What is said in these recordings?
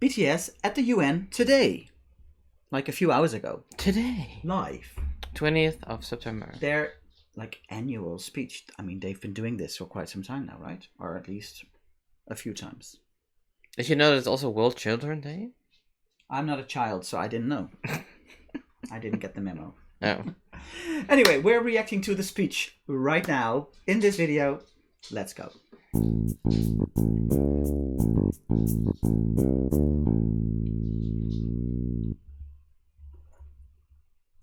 BTS at the UN today. Like a few hours ago. Today. Live. 20th of September. Their annual speech. I mean, they've been doing this for quite some time now, right? Or at least a few times. Did you know that it's also World Children's Day? I'm not a child, so I didn't know. I didn't get the memo. Oh. Anyway, we're reacting to the speech right now in this video. Let's go.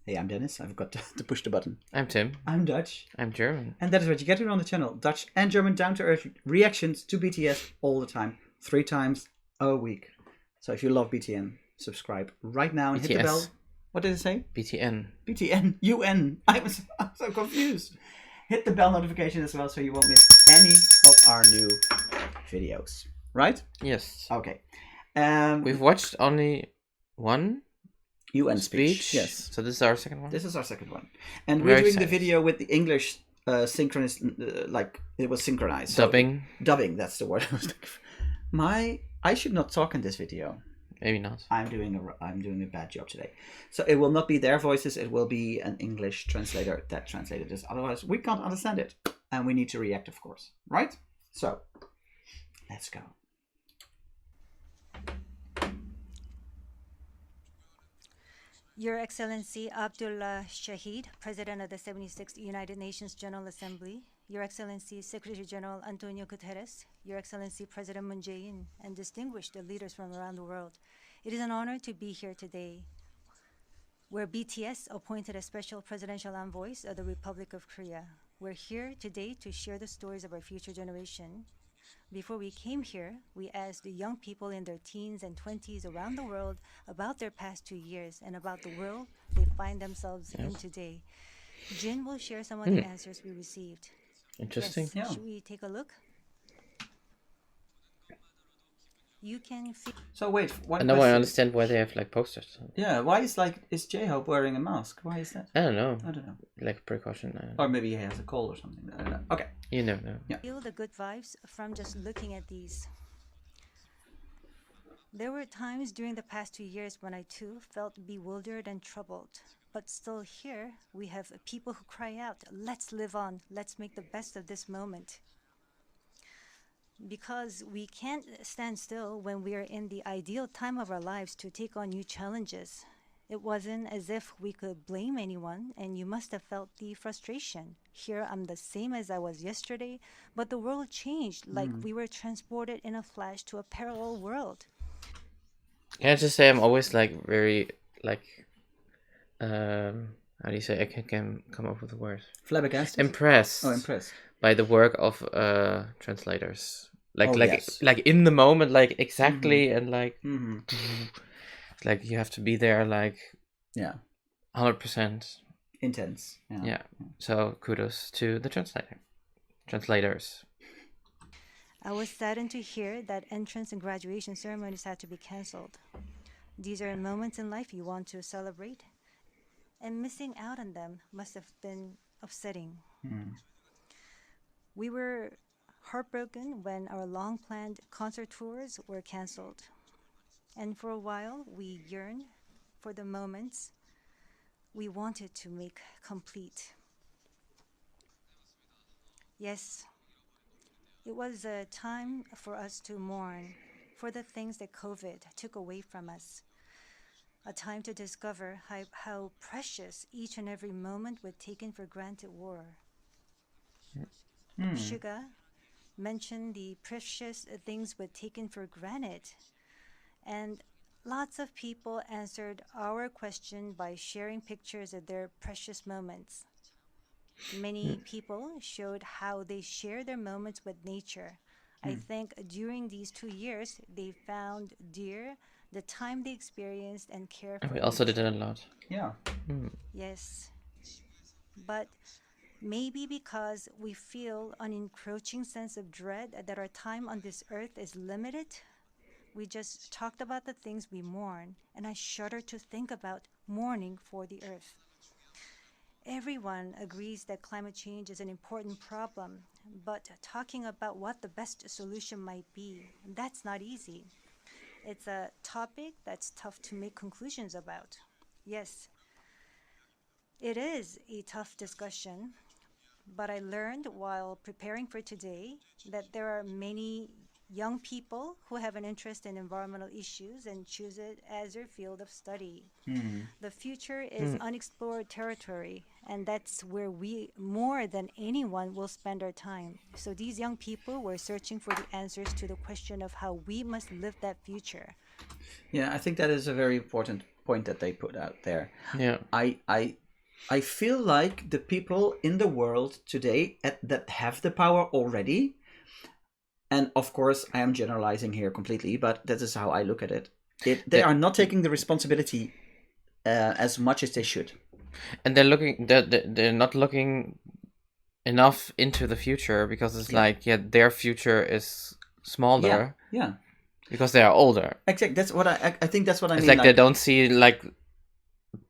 Hey, I'm Dennis. I forgot to push the button. I'm Tim. I'm Dutch. I'm German. And that is what you get here on the channel. Dutch and German down-to-earth reactions to BTS all the time. 3 times a week. So if you love BTN, subscribe right now and BTS. hit the bell. What did it say? BTN. BTN. UN. I'm so confused. Hit the bell notification as well so you won't miss any of our new videos. Right? Yes. Okay. We've watched only one UN speech. Yes. So this is our second one? This is our second one. And we're doing the video with the English synchronous, it was synchronized. Dubbing. So, dubbing, that's the word I was looking for. I should not talk in this video. Maybe not. I'm doing a bad job today. So it will not be their voices, it will be an English translator that translated this. Otherwise, we can't understand it. And we need to react, of course. Right? So, let's go. Your Excellency Abdullah Shahid, President of the 76th United Nations General Assembly, Your Excellency Secretary General Antonio Guterres, Your Excellency President Moon Jae-in, and distinguished leaders from around the world, it is an honor to be here today, where BTS appointed a special presidential envoys of the Republic of Korea. We're here today to share the stories of our future generation. Before we came here, we asked the young people in their teens and 20s around the world about their past 2 years and about the world they find themselves in today. Jin will share some of the answers we received. Interesting. Yes. Yeah. Should we take a look? You can see. So wait, one now I understand why they have like posters. Yeah, why is J-Hope wearing a mask? Why is that? I don't know. I don't know. Like precaution. Or maybe he has a cold or something. I don't know. Okay. You never know. Yeah. Feel the good vibes from just looking at these. There were times during the past 2 years when I too felt bewildered and troubled. But still here, we have people who cry out, let's live on, let's make the best of this moment. Because we can't stand still when we are in the ideal time of our lives to take on new challenges. It wasn't as if we could blame anyone, and you must have felt the frustration. Here I'm the same as I was yesterday, but the world changed, like we were transported in a flash to a parallel world. Can I just say I'm always like very how do you say? I can't come up with the word. Flabbergasted? Impressed. Oh, impressed. By the work of translators. Yes. Like in the moment, like exactly, and like like you have to be there, like 100% intense. Yeah. So kudos to the translators. I was saddened to hear that entrance and graduation ceremonies had to be canceled. These are moments in life you want to celebrate, and missing out on them must have been upsetting. We were heartbroken when our long-planned concert tours were canceled. And for a while, we yearned for the moments we wanted to make complete. Yes, it was a time for us to mourn for the things that COVID took away from us. A time to discover how precious each and every moment we'd taken for granted were. Suga mentioned the precious things we'd taken for granted. And lots of people answered our question by sharing pictures of their precious moments. Many people showed how they share their moments with nature. I think during these 2 years, they found dear the time they experienced and cared for. We also did it a lot. Yeah. Yes. But maybe because we feel an encroaching sense of dread that our time on this earth is limited, we just talked about the things we mourn, and I shudder to think about mourning for the earth. Everyone agrees that climate change is an important problem, but talking about what the best solution might be, that's not easy. It's a topic that's tough to make conclusions about. Yes, it is a tough discussion, but I learned while preparing for today that there are many young people who have an interest in environmental issues and choose it as their field of study. The future is unexplored territory, and that's where we, more than anyone, will spend our time. So these young people were searching for the answers to the question of how we must live that future. Yeah, I think that is a very important point that they put out there. Yeah. I feel like the people in the world today that have the power already, and of course I am generalizing here completely, but that is how I look at it. They are not taking the responsibility as much as they should. And they're not looking enough into the future, because it's like, their future is smaller. Yeah. Because they are older. Exactly. That's what I think. That's what I mean. It's like they don't see like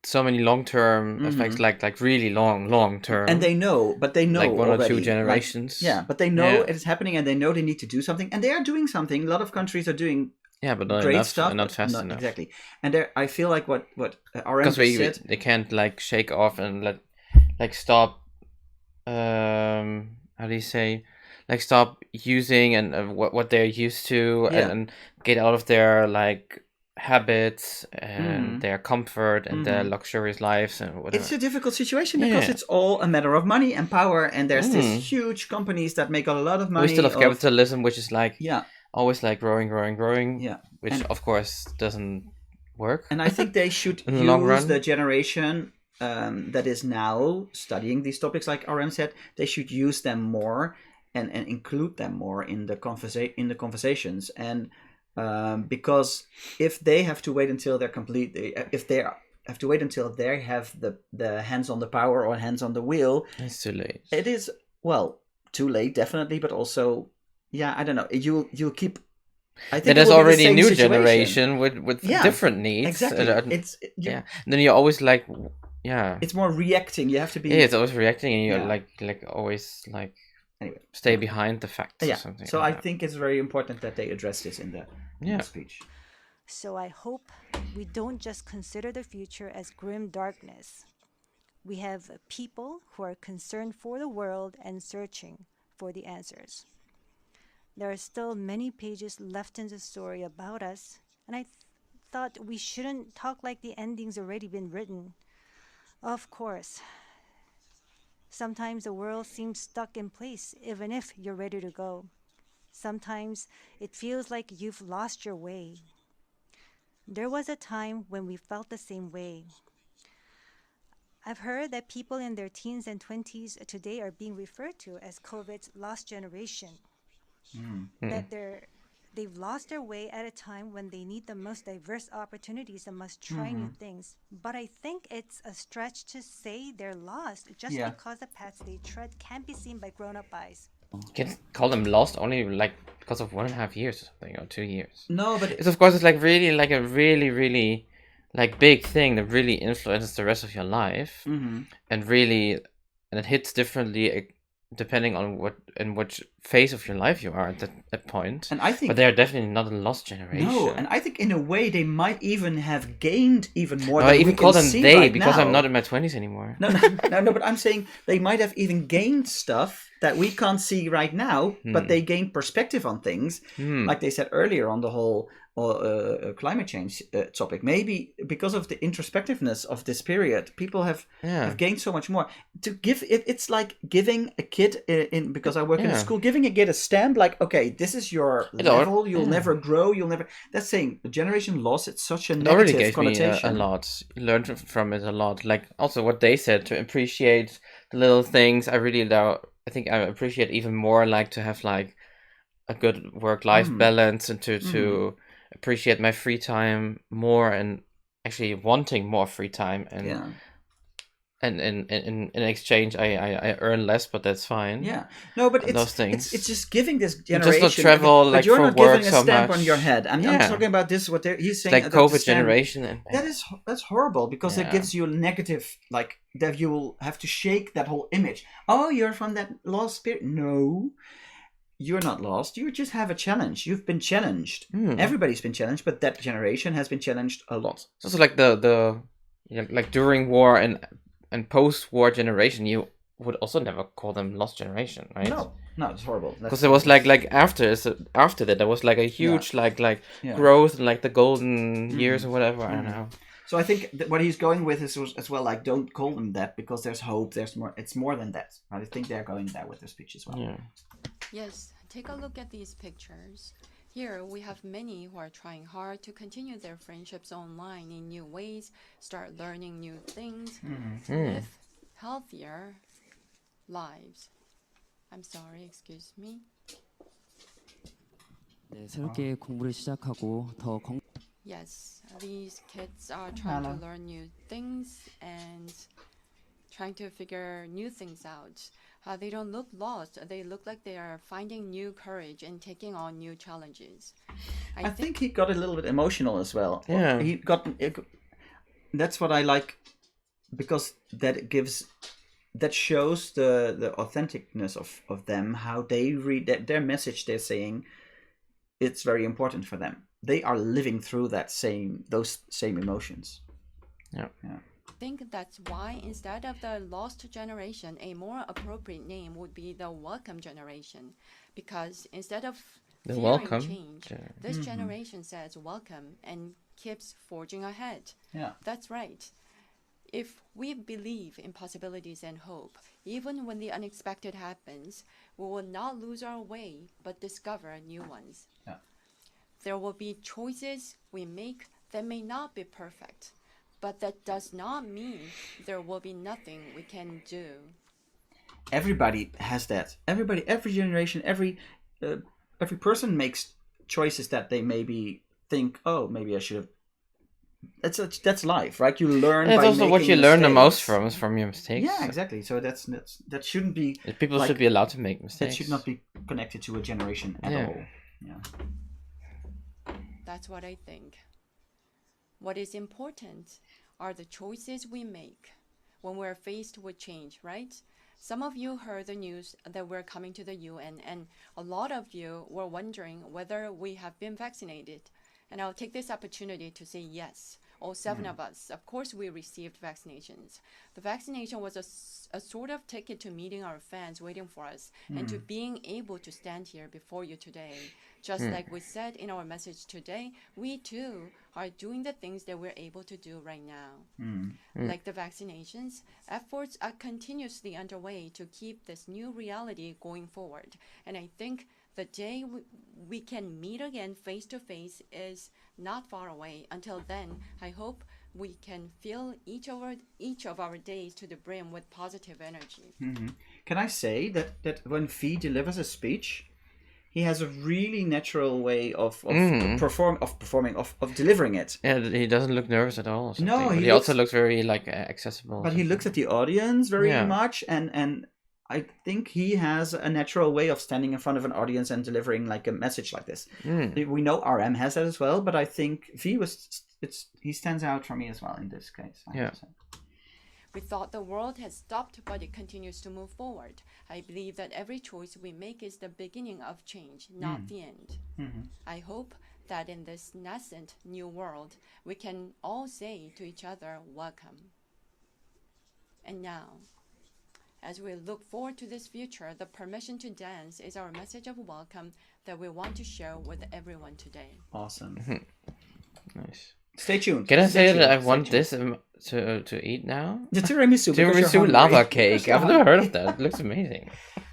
so many long-term effects, like really long-term. And they know, but they know like one already, or two generations. But they know it is happening, and they know they need to do something, and they are doing something. A lot of countries are doing but not great enough, stuff, not fast enough. Exactly. And I feel like what RM because said, they can't like shake off and stop. How do you say? Like stop using and what they're used to, and get out of their like habits and their comfort and their luxurious lives and whatever. It's a difficult situation because it's all a matter of money and power, and there's these huge companies that make a lot of money. We still have capitalism, which is like always like growing, which of course doesn't work. And I think they should in the long run. The generation that is now studying these topics, like RM said, they should use them more and include them more in the conversations. And because if they have to wait until they're complete, if they have to wait until they have the hands on the power or hands on the wheel, it's too late. It is, well, too late, definitely, but also, I don't know. You'll keep. I think there's already a new situation. Generation with different needs. Exactly. And then you're always like, it's more reacting. You have to be. Yeah, it's always reacting, and you're like always like. Anyway, stay behind the facts or something. So I think it's very important that they address this in the speech. So I hope we don't just consider the future as grim darkness. We have people who are concerned for the world and searching for the answers. There are still many pages left in the story about us, and I thought we shouldn't talk like the ending's already been written. Of course. Sometimes the world seems stuck in place, even if you're ready to go. Sometimes it feels like you've lost your way. There was a time when we felt the same way. I've heard that people in their teens and 20s today are being referred to as COVID's lost generation. That they've lost their way at a time when they need the most diverse opportunities and must try new things. But I think it's a stretch to say they're lost just because the paths they tread can't be seen by grown-up eyes. You can call them lost only like because of 1.5 years or something, or 2 years. No, but it's of course it's like really like a really like big thing that really influences the rest of your life, and it hits differently depending on which phase of your life you are at that point. And I think, but they're definitely not a lost generation. No, and I think in a way they might even have gained even more. No, than I even we call can them see they right because now. I'm not in my 20s anymore. No, but I'm saying they might have even gained stuff that we can't see right now, but they gained perspective on things, like they said earlier on the whole climate change topic. Maybe because of the introspectiveness of this period, people have gained so much more. To give it's like giving a kid because I work in a school, giving a kid a stamp like, okay, this is your level. You'll never grow. You'll never. That's saying the generation loss. It's such a negative connotation. Me a lot. You learned from it a lot. Like also what they said, to appreciate the little things. I think I appreciate even more, like to have like a good work-life balance, and to appreciate my free time more, and actually wanting more free time, and in exchange I earn less, but that's fine. No, but those things. It's just giving this generation. You just not travel like you're for not work giving so a stamp much on your head. I'm talking about this. What he's saying, like COVID generation, and that's horrible, because it gives you a negative, like that you will have to shake that whole image. Oh, you're from that lost period. No, you're not lost. You just have a challenge. You've been challenged. Everybody's been challenged, but that generation has been challenged a lot. So it's like the like during war and post-war generation, you would also never call them lost generation, right? No, it's horrible. Because it was like after that there was like a huge growth and like the golden years or whatever. I don't know. So I think that what he's going with is as well, like, don't call them that because there's hope. There's more. It's more than that. Right? I think they're going there with their speech as well. Yeah. Yes, take a look at these pictures. Here we have many who are trying hard to continue their friendships online in new ways, start learning new things, live healthier lives. I'm sorry, excuse me. 네, 새롭게 공부를 시작하고 더 Yes, these kids are trying to learn new things and trying to figure new things out. They don't look lost. They look like they are finding new courage and taking on new challenges. I think he got a little bit emotional as well. Yeah. He got. That's what I like, because that shows the authenticness of them, how they read their message. They're saying it's very important for them. They are living through those same emotions. Yeah. I think that's why instead of the lost generation, a more appropriate name would be the welcome generation, because instead of The fearing welcome change, this generation says welcome and keeps forging ahead. Yeah. That's right. If we believe in possibilities and hope, even when the unexpected happens, we will not lose our way, but discover new ones. Yeah. There will be choices we make that may not be perfect, but that does not mean there will be nothing we can do. Everybody has that. Every generation, every person makes choices that they maybe think, oh, maybe I should have. That's life, right? You learn. And it's by also what you making learn the most mistakes. from your mistakes. Yeah, exactly. So that shouldn't be. People should be allowed to make mistakes. That should not be connected to a generation at all. Yeah. That's what I think. What is important are the choices we make when we're faced with change, right? Some of you heard the news that we're coming to the UN, and a lot of you were wondering whether we have been vaccinated. And I'll take this opportunity to say yes. All 7 of us, of course, we received vaccinations. The vaccination was a sort of ticket to meeting our fans waiting for us and to being able to stand here before you today. Just like we said in our message today, we too are doing the things that we're able to do right now. Like the vaccinations, efforts are continuously underway to keep this new reality going forward. And I think the day we can meet again face to face is not far away. Until then, I hope we can fill each of our days to the brim with positive energy. Can I say that when Vee delivers a speech, he has a really natural way of delivering it. Yeah, he doesn't look nervous at all. No, he also looks very like accessible. But he looks at the audience very much, and I think he has a natural way of standing in front of an audience and delivering like a message like this. We know RM has that as well, but I think Vee he stands out for me as well in this case. We thought the world had stopped, but it continues to move forward. I believe that every choice we make is the beginning of change, not the end. I hope that in this nascent new world, we can all say to each other, welcome. And now, as we look forward to this future, the permission to dance is our message of welcome that we want to share with everyone today. Awesome. Nice. Stay tuned. Can I say that I want this to eat now? The tiramisu. Tiramisu lava cake. I've never heard of that. It looks amazing.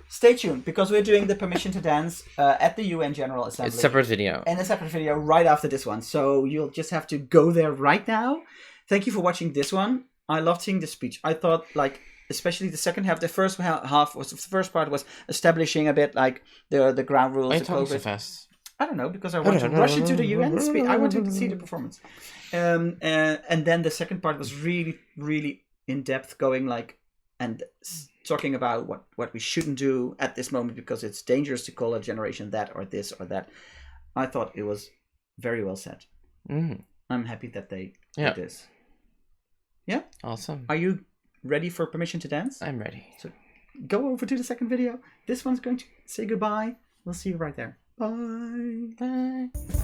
Stay tuned, because we're doing the permission to dance at the UN General Assembly. It's a separate video. And a separate video right after this one. So you'll just have to go there right now. Thank you for watching this one. I loved seeing the speech. I thought, like, especially the second half. The first part was establishing a bit like the ground rules. Why are you talking so fast? I don't know, because I want to rush into the UN speech. I want to see the performance. And then the second part was really, really in depth, going like and talking about what we shouldn't do at this moment, because it's dangerous to call a generation that or this or that. I thought it was very well said. I'm happy that they did this. Yeah? Awesome. Are you ready for permission to dance? I'm ready. So go over to the second video. This one's going to say goodbye We'll see you right there. Bye. Bye.